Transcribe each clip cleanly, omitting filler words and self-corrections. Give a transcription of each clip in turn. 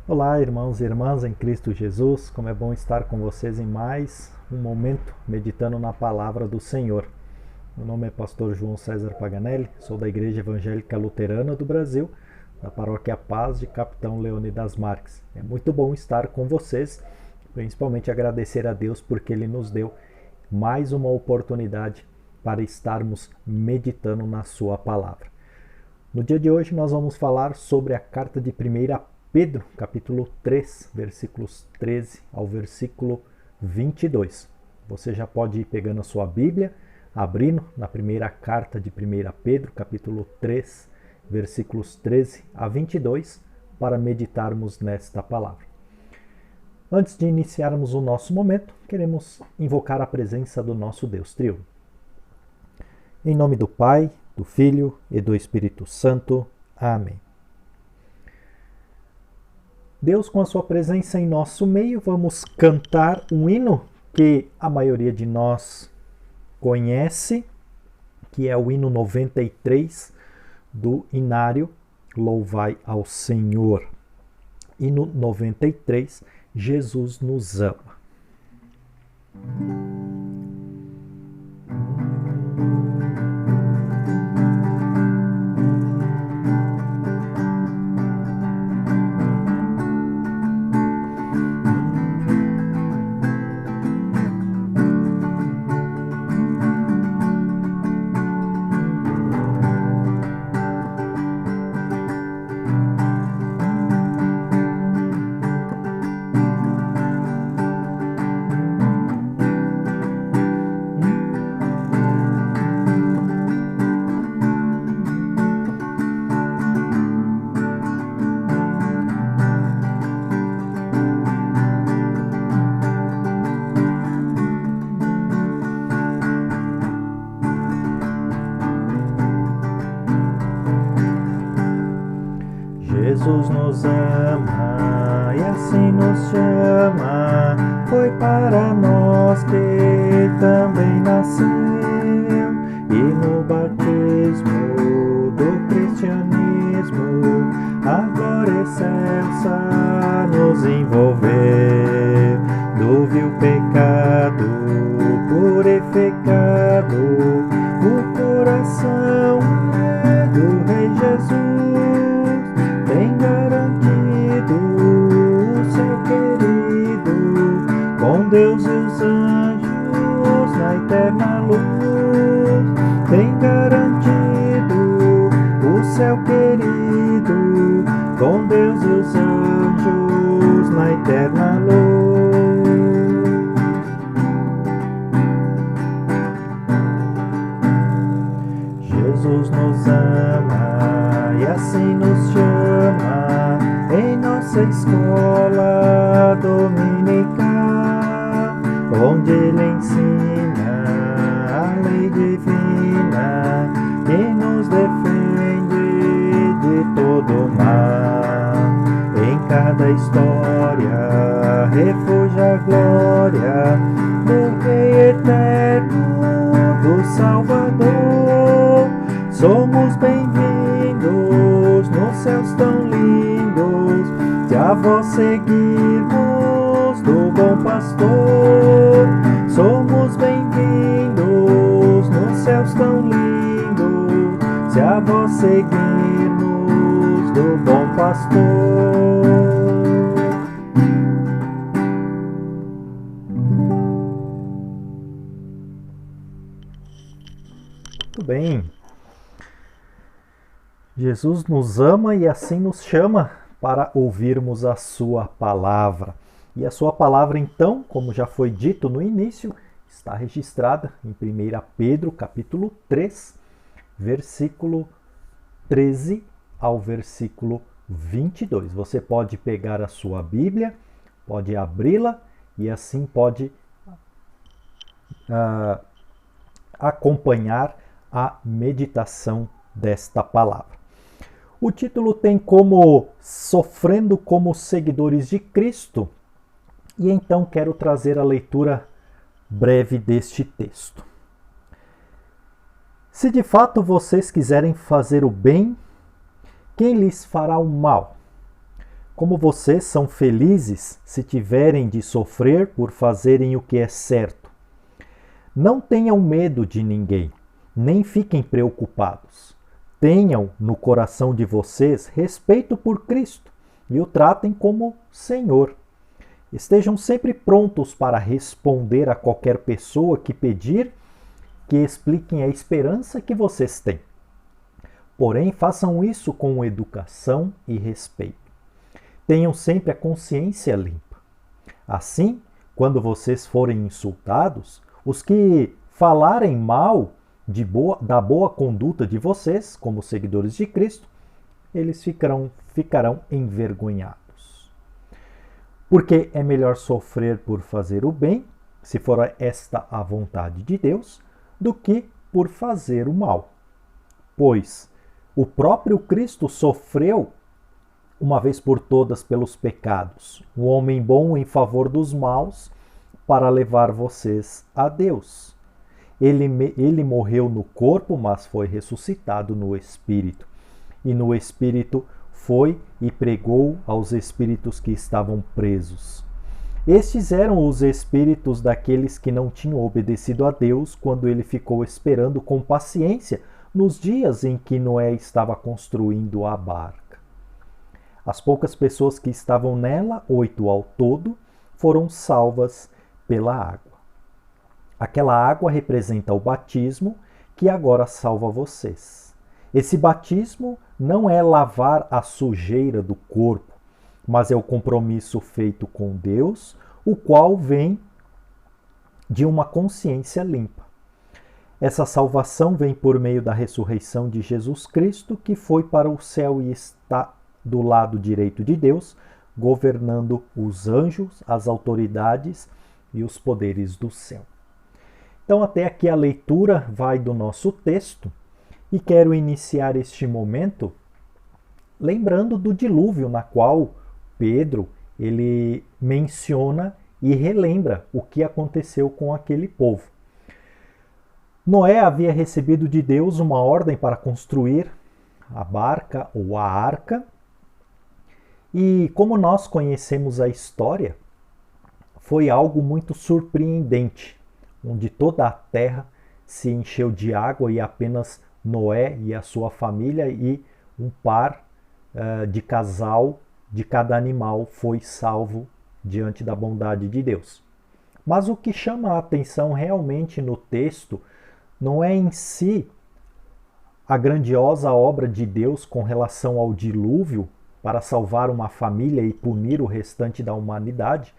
Olá, irmãos e irmãs em Cristo Jesus, como é bom estar com vocês em mais um momento meditando na palavra do Senhor. Meu nome é pastor João César Paganelli, sou da Igreja Evangélica Luterana do Brasil, da Paróquia Paz de Capitão Leônidas Marques. É muito bom estar com vocês, principalmente agradecer a Deus porque Ele nos deu mais uma oportunidade para estarmos meditando na sua palavra. No dia de hoje nós vamos falar sobre a carta de 1 Pedro, capítulo 3, versículos 13 ao versículo 22. Você já pode ir pegando a sua Bíblia, abrindo na primeira carta de 1 Pedro, capítulo 3, versículos 13 a 22, para meditarmos nesta palavra. Antes de iniciarmos o nosso momento, queremos invocar a presença do nosso Deus Triuno. Em nome do Pai, do Filho e do Espírito Santo. Amém. Deus, com a sua presença em nosso meio, vamos cantar um hino que a maioria de nós conhece, que é o hino 93 do Inário, Louvai ao Senhor. Hino 93, Jesus nos ama. Jesus nos ama e assim nos chama, foi para nós que também nasceu, e no batismo do cristianismo a glória excelsa nos envolveu, do vil pecado purificado, o coração é do Rei Jesus. Tem garantido o céu querido, com Deus e os anjos na eterna luz. Tem garantido o céu querido, com Deus e os anjos na eterna luz. Jesus nos ama e assim nos chama em nossa escola dominical, onde Ele ensina a lei divina que nos defende de todo mal. Em cada história refugia a glória do Rei eterno, do Salvador. Somos bem-vindos nos céus tão lindos, se a vós seguirmos do bom pastor. Somos bem-vindos nos céus tão lindos, se a vós seguirmos do bom pastor. Muito bem. Jesus nos ama e assim nos chama para ouvirmos a sua palavra. E a sua palavra, então, como já foi dito no início, está registrada em 1 Pedro, capítulo 3, versículo 13 ao versículo 22. Você pode pegar a sua Bíblia, pode abri-la e assim pode acompanhar a meditação desta palavra. O título tem como Sofrendo como Seguidores de Cristo, e então quero trazer a leitura breve deste texto. Se de fato vocês quiserem fazer o bem, quem lhes fará o mal? Como vocês são felizes se tiverem de sofrer por fazerem o que é certo. Não tenham medo de ninguém, nem fiquem preocupados. Tenham no coração de vocês respeito por Cristo e o tratem como Senhor. Estejam sempre prontos para responder a qualquer pessoa que pedir que expliquem a esperança que vocês têm. Porém, façam isso com educação e respeito. Tenham sempre a consciência limpa. Assim, quando vocês forem insultados, os que falarem mal da boa conduta de vocês, como seguidores de Cristo, eles ficarão envergonhados. Porque é melhor sofrer por fazer o bem, se for esta a vontade de Deus, do que por fazer o mal. Pois o próprio Cristo sofreu uma vez por todas pelos pecados, um homem bom em favor dos maus, para levar vocês a Deus. Ele morreu no corpo, mas foi ressuscitado no Espírito. E no Espírito foi e pregou aos espíritos que estavam presos. Estes eram os espíritos daqueles que não tinham obedecido a Deus quando ele ficou esperando com paciência nos dias em que Noé estava construindo a barca. As poucas pessoas que estavam nela, 8 ao todo, foram salvas pela água. Aquela água representa o batismo que agora salva vocês. Esse batismo não é lavar a sujeira do corpo, mas é o compromisso feito com Deus, o qual vem de uma consciência limpa. Essa salvação vem por meio da ressurreição de Jesus Cristo, que foi para o céu e está do lado direito de Deus, governando os anjos, as autoridades e os poderes do céu. Então, até aqui a leitura vai do nosso texto e quero iniciar este momento lembrando do dilúvio, na qual Pedro ele menciona e relembra o que aconteceu com aquele povo. Noé havia recebido de Deus uma ordem para construir a barca ou a arca. E como nós conhecemos a história, foi algo muito surpreendente, onde toda a terra se encheu de água e apenas Noé e a sua família e um par de casal de cada animal foi salvo diante da bondade de Deus. Mas o que chama a atenção realmente no texto não é em si a grandiosa obra de Deus com relação ao dilúvio, para salvar uma família e punir o restante da humanidade,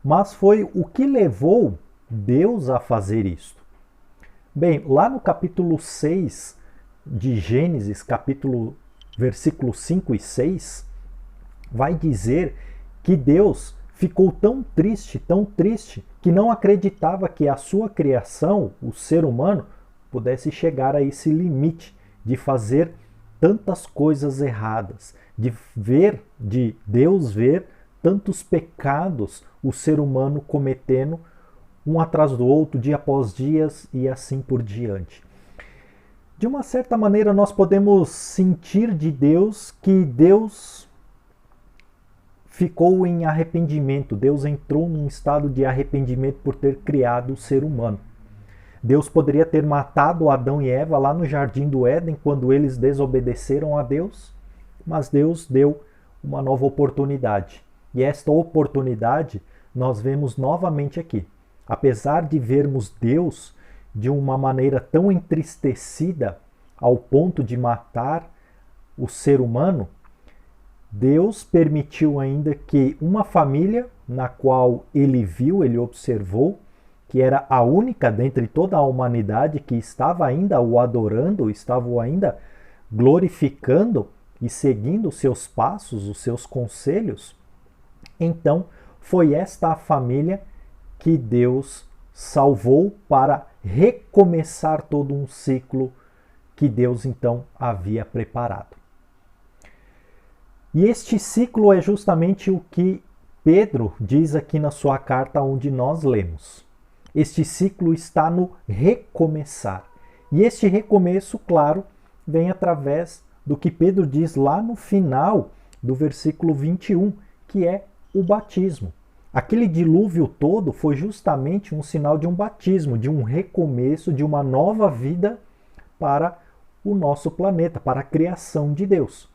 mas foi o que levou Deus a fazer isto. Bem, lá no capítulo 6 de Gênesis, versículos 5 e 6, vai dizer que Deus ficou tão triste, que não acreditava que a sua criação, o ser humano, pudesse chegar a esse limite de fazer tantas coisas erradas, de Deus ver tantos pecados o ser humano cometendo um atrás do outro, dia após dia e assim por diante. De uma certa maneira, nós podemos sentir de Deus que Deus ficou em arrependimento, Deus entrou num estado de arrependimento por ter criado o ser humano. Deus poderia ter matado Adão e Eva lá no Jardim do Éden quando eles desobedeceram a Deus, mas Deus deu uma nova oportunidade. E esta oportunidade nós vemos novamente aqui. Apesar de vermos Deus de uma maneira tão entristecida ao ponto de matar o ser humano, Deus permitiu ainda que uma família na qual ele viu, ele observou, que era a única dentre toda a humanidade que estava ainda o adorando, estava o ainda glorificando e seguindo os seus passos, os seus conselhos. Então, foi esta a família que Deus salvou para recomeçar todo um ciclo que Deus então havia preparado. E este ciclo é justamente o que Pedro diz aqui na sua carta onde nós lemos. Este ciclo está no recomeçar. E este recomeço, claro, vem através do que Pedro diz lá no final do versículo 21, que é o batismo. Aquele dilúvio todo foi justamente um sinal de um batismo, de um recomeço, de uma nova vida para o nosso planeta, para a criação de Deus.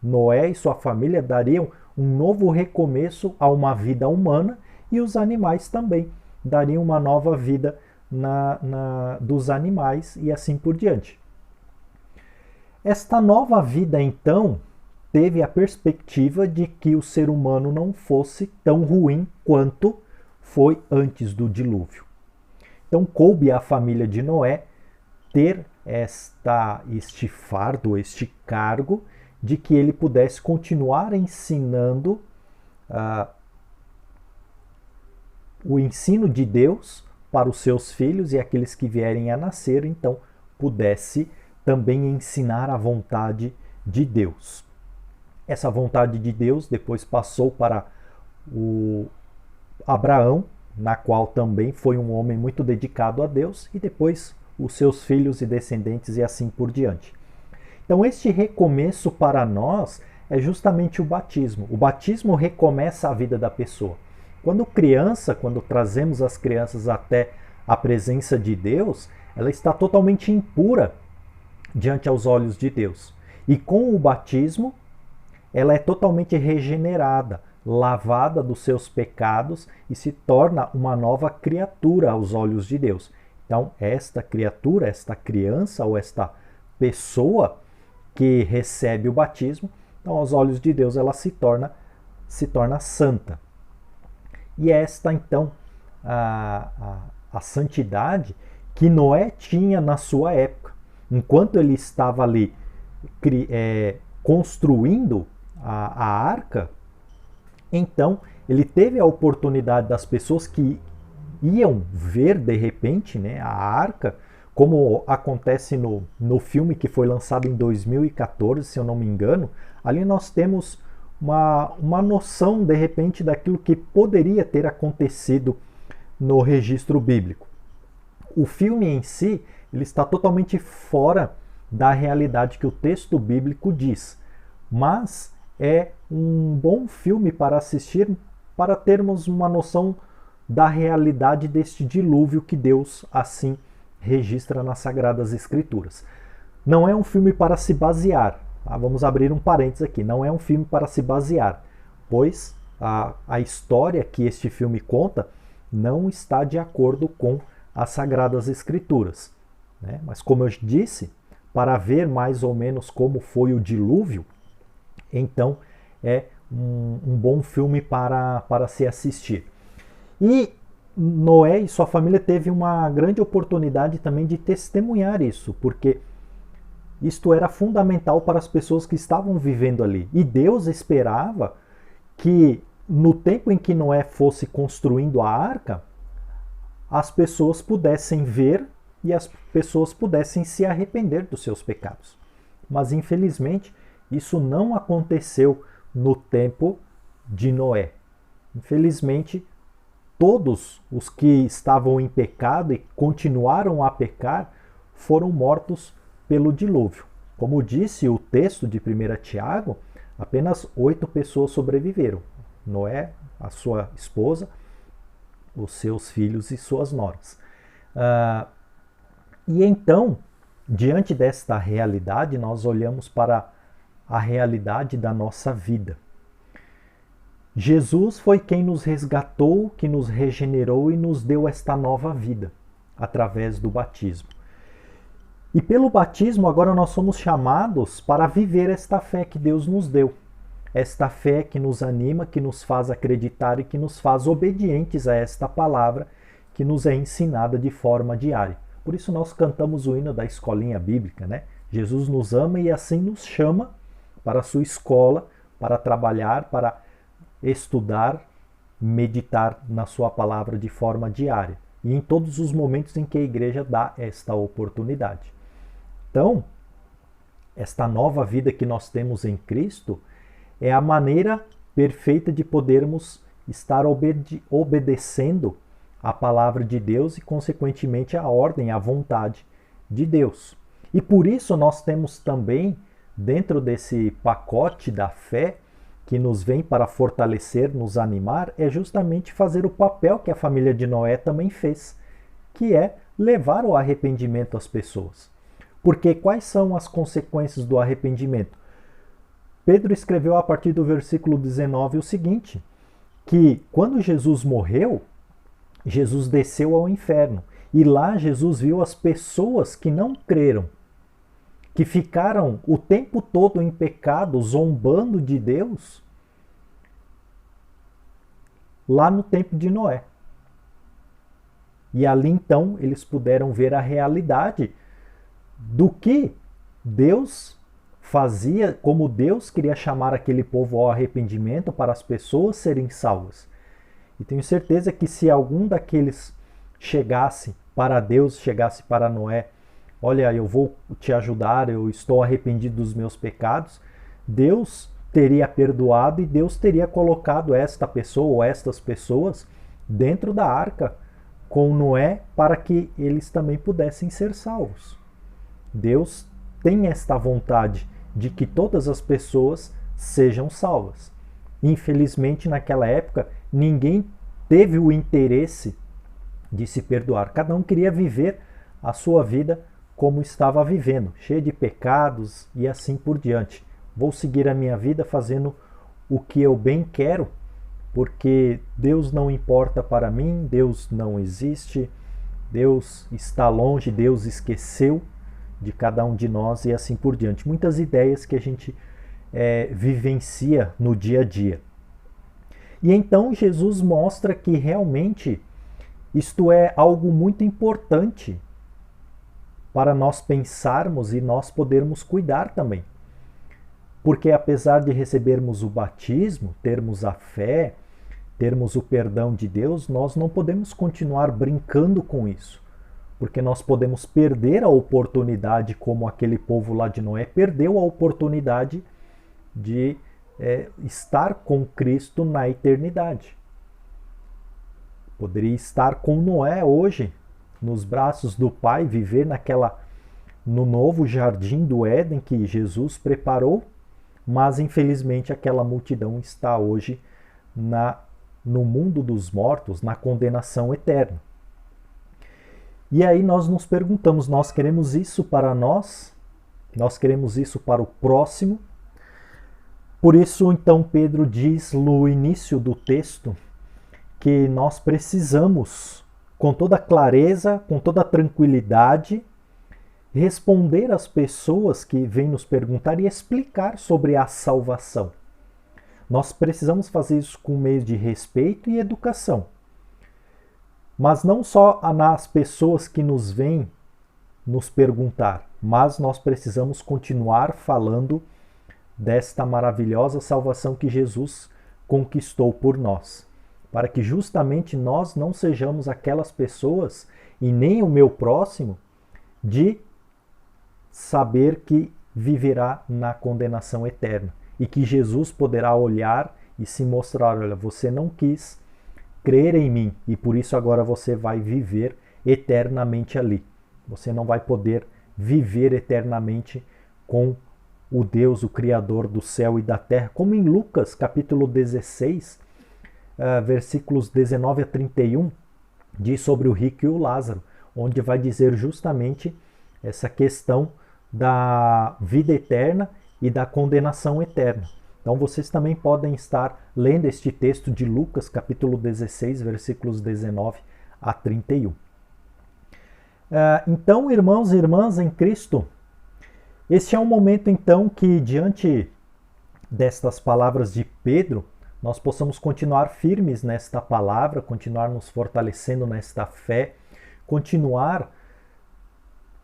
Noé e sua família dariam um novo recomeço a uma vida humana e os animais também dariam uma nova vida dos animais e assim por diante. Esta nova vida, então, teve a perspectiva de que o ser humano não fosse tão ruim quanto foi antes do dilúvio. Então, coube à família de Noé ter este fardo, este cargo, de que ele pudesse continuar ensinando o ensino de Deus para os seus filhos e aqueles que vierem a nascer, então pudesse também ensinar a vontade de Deus. Essa vontade de Deus depois passou para o Abraão, na qual também foi um homem muito dedicado a Deus, e depois os seus filhos e descendentes e assim por diante. Então este recomeço para nós é justamente o batismo. O batismo recomeça a vida da pessoa. Quando trazemos as crianças até a presença de Deus, ela está totalmente impura diante aos olhos de Deus. E com o batismo, ela é totalmente regenerada, lavada dos seus pecados e se torna uma nova criatura aos olhos de Deus. Então, esta criatura, esta criança ou esta pessoa que recebe o batismo, então, aos olhos de Deus, ela se torna santa. E esta, então, a santidade que Noé tinha na sua época. Enquanto ele estava ali construindo a arca, então ele teve a oportunidade das pessoas que iam ver de repente, né, a arca, como acontece no filme que foi lançado em 2014, se eu não me engano. Ali nós temos uma noção de repente daquilo que poderia ter acontecido no registro bíblico. O filme em si, ele está totalmente fora da realidade que o texto bíblico diz, mas é um bom filme para assistir, para termos uma noção da realidade deste dilúvio que Deus assim registra nas Sagradas Escrituras. Não é um filme para se basear, tá? Vamos abrir um parênteses aqui, não é um filme para se basear, pois a história que este filme conta não está de acordo com as Sagradas Escrituras, né? Mas como eu disse, para ver mais ou menos como foi o dilúvio, então é um bom filme para se assistir. E Noé e sua família teve uma grande oportunidade também de testemunhar isso, porque isto era fundamental para as pessoas que estavam vivendo ali. E Deus esperava que no tempo em que Noé fosse construindo a arca, as pessoas pudessem ver e as pessoas pudessem se arrepender dos seus pecados. Mas infelizmente isso não aconteceu no tempo de Noé. Infelizmente, todos os que estavam em pecado e continuaram a pecar foram mortos pelo dilúvio. Como disse o texto de 1 Tiago, apenas 8 pessoas sobreviveram. Noé, a sua esposa, os seus filhos e suas noras. E então, diante desta realidade, nós olhamos para a realidade da nossa vida. Jesus foi quem nos resgatou, que nos regenerou e nos deu esta nova vida, através do batismo. E pelo batismo, agora nós somos chamados para viver esta fé que Deus nos deu. Esta fé que nos anima, que nos faz acreditar e que nos faz obedientes a esta palavra que nos é ensinada de forma diária. Por isso nós cantamos o hino da escolinha bíblica, né? Jesus nos ama e assim nos chama para a sua escola, para trabalhar, para estudar, meditar na sua palavra de forma diária. E em todos os momentos em que a igreja dá esta oportunidade. Então, esta nova vida que nós temos em Cristo é a maneira perfeita de podermos estar obedecendo a palavra de Deus e, consequentemente, a ordem, a vontade de Deus. E por isso nós temos também, dentro desse pacote da fé, que nos vem para fortalecer, nos animar, é justamente fazer o papel que a família de Noé também fez, que é levar o arrependimento às pessoas. Porque quais são as consequências do arrependimento? Pedro escreveu a partir do versículo 19 o seguinte, que quando Jesus morreu, Jesus desceu ao inferno. E lá Jesus viu as pessoas que não creram, que ficaram o tempo todo em pecado, zombando de Deus, lá no tempo de Noé. E ali então eles puderam ver a realidade do que Deus fazia, como Deus queria chamar aquele povo ao arrependimento para as pessoas serem salvas. E tenho certeza que se algum daqueles chegasse para Deus, chegasse para Noé, olha, eu vou te ajudar, eu estou arrependido dos meus pecados, Deus teria perdoado e Deus teria colocado esta pessoa ou estas pessoas dentro da arca com Noé para que eles também pudessem ser salvos. Deus tem esta vontade de que todas as pessoas sejam salvas. Infelizmente, naquela época, ninguém teve o interesse de se perdoar. Cada um queria viver a sua vida como estava vivendo, cheio de pecados e assim por diante. Vou seguir a minha vida fazendo o que eu bem quero, porque Deus não importa para mim, Deus não existe, Deus está longe, Deus esqueceu de cada um de nós e assim por diante. Muitas ideias que a gente vivencia no dia a dia. E então Jesus mostra que realmente isto é algo muito importante para nós pensarmos e nós podermos cuidar também. Porque apesar de recebermos o batismo, termos a fé, termos o perdão de Deus, nós não podemos continuar brincando com isso. Porque nós podemos perder a oportunidade, como aquele povo lá de Noé perdeu a oportunidade de estar com Cristo na eternidade. Poderia estar com Noé hoje, nos braços do Pai, viver no novo jardim do Éden que Jesus preparou, mas infelizmente aquela multidão está hoje no mundo dos mortos, na condenação eterna. E aí nós nos perguntamos, nós queremos isso para nós? Nós queremos isso para o próximo? Por isso, então, Pedro diz no início do texto que nós precisamos, com toda clareza, com toda tranquilidade, responder às pessoas que vêm nos perguntar e explicar sobre a salvação. Nós precisamos fazer isso com meios de respeito e educação. Mas não só nas pessoas que nos vêm nos perguntar, mas nós precisamos continuar falando desta maravilhosa salvação que Jesus conquistou por nós, para que justamente nós não sejamos aquelas pessoas, e nem o meu próximo, de saber que viverá na condenação eterna, e que Jesus poderá olhar e se mostrar, olha, você não quis crer em mim, e por isso agora você vai viver eternamente ali. Você não vai poder viver eternamente com o Deus, o Criador do céu e da terra, como em Lucas capítulo 16, versículos 19 a 31, diz sobre o rico e o Lázaro, onde vai dizer justamente essa questão da vida eterna e da condenação eterna. Então vocês também podem estar lendo este texto de Lucas capítulo 16, versículos 19 a 31. Então, irmãos e irmãs em Cristo, este é um momento então que, diante destas palavras de Pedro, nós possamos continuar firmes nesta palavra, continuar nos fortalecendo nesta fé, continuar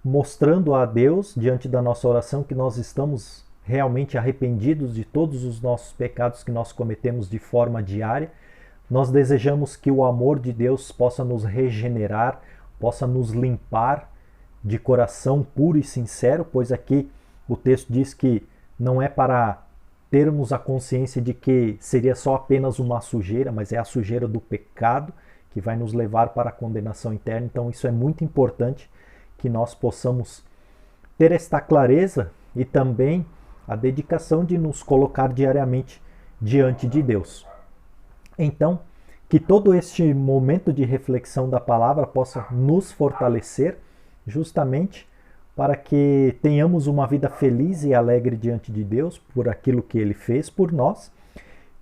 mostrando a Deus, diante da nossa oração, que nós estamos realmente arrependidos de todos os nossos pecados que nós cometemos de forma diária. Nós desejamos que o amor de Deus possa nos regenerar, possa nos limpar de coração puro e sincero, pois aqui o texto diz que não é para termos a consciência de que seria só apenas uma sujeira, mas é a sujeira do pecado que vai nos levar para a condenação eterna. Então isso é muito importante que nós possamos ter esta clareza e também a dedicação de nos colocar diariamente diante de Deus. Então, que todo este momento de reflexão da palavra possa nos fortalecer, justamente para que tenhamos uma vida feliz e alegre diante de Deus por aquilo que Ele fez por nós.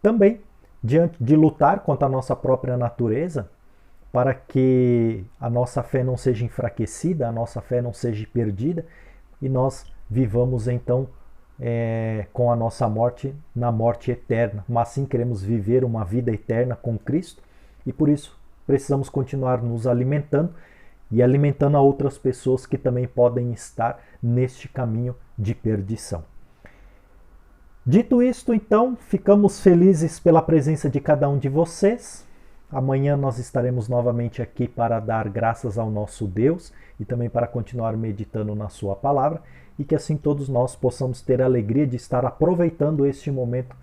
Também diante de lutar contra a nossa própria natureza, para que a nossa fé não seja enfraquecida, a nossa fé não seja perdida e nós vivamos então com a nossa morte na morte eterna. Mas sim queremos viver uma vida eterna com Cristo e por isso precisamos continuar nos alimentando e alimentando a outras pessoas que também podem estar neste caminho de perdição. Dito isto, então, ficamos felizes pela presença de cada um de vocês. Amanhã nós estaremos novamente aqui para dar graças ao nosso Deus e também para continuar meditando na sua palavra e que assim todos nós possamos ter a alegria de estar aproveitando este momento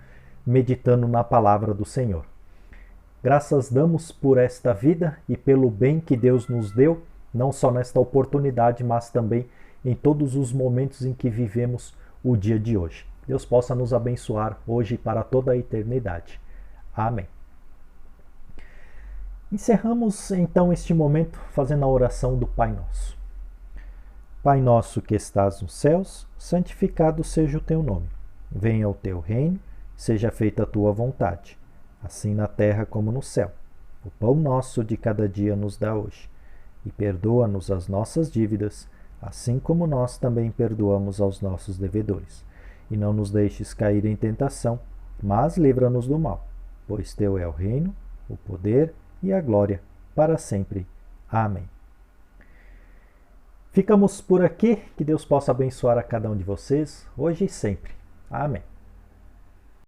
meditando na palavra do Senhor. Graças damos por esta vida e pelo bem que Deus nos deu, não só nesta oportunidade, mas também em todos os momentos em que vivemos o dia de hoje. Deus possa nos abençoar hoje e para toda a eternidade. Amém. Encerramos então este momento fazendo a oração do Pai Nosso. Pai nosso que estás nos céus, santificado seja o teu nome. Venha o teu reino, seja feita a tua vontade, assim na terra como no céu. O pão nosso de cada dia nos dá hoje. E perdoa-nos as nossas dívidas, assim como nós também perdoamos aos nossos devedores. E não nos deixes cair em tentação, mas livra-nos do mal. Pois teu é o reino, o poder e a glória, para sempre. Amém. Ficamos por aqui, que Deus possa abençoar a cada um de vocês, hoje e sempre. Amém.